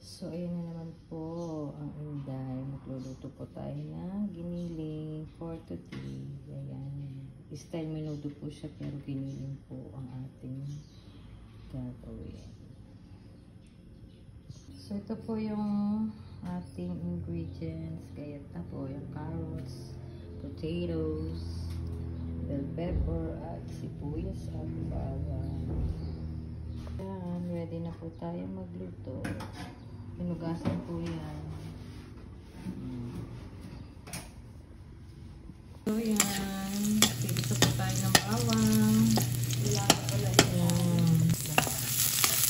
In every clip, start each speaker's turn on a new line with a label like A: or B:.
A: So, ayan na naman po ang Inday. Magluluto po tayo ng giniling for today. Ayan. Style menudo po siya pero giniling po ang ating gagawin. So, ito po yung ating ingredients. Kaya ito po yung carrots, potatoes, bell pepper, at sibuyas at bawang. Ayan, ready na po tayo magluto. Pinugasan po yan. So yan, pigito po tayo ng bawang. Ayan.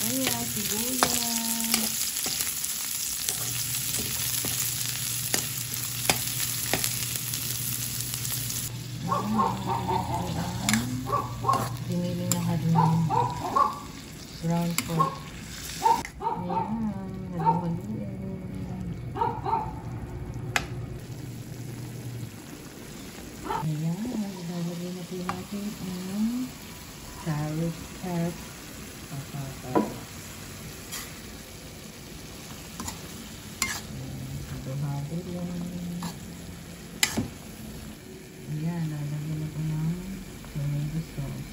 A: Ayan, sibuyas. Diniling na hadlang brown pork. Ayan, haluin. Ayan, lalagyan na po natin ang carrot at patata. Halo-halo lang. Ayan, lalagyan na po ng tomato sauce.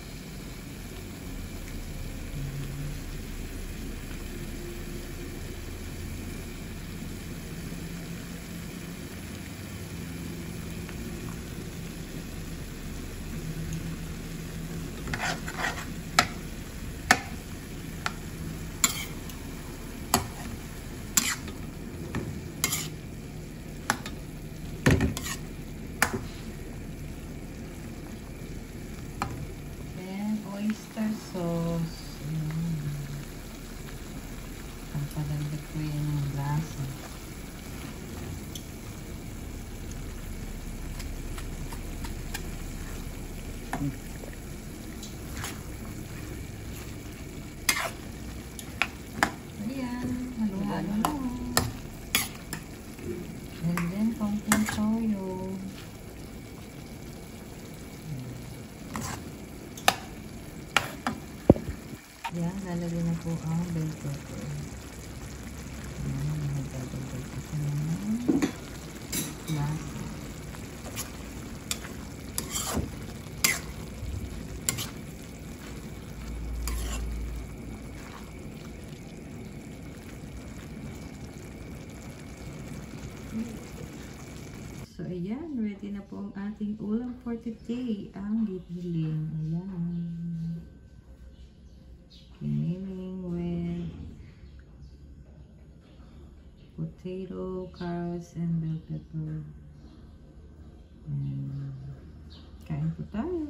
A: Oyster sauce. Ang palandag ko yan ng lasa. Ayan, halo-halo na. And then, konting toyo. Yan, lalagyan na po ang bell pepper. Yan, nagdadagdag po siya ng lasa. So, ayan, ready na po ang ating ulam for today. Ang giniling. Ayan. Giniling with potato, carrots, and bell pepper. And kain po tayo.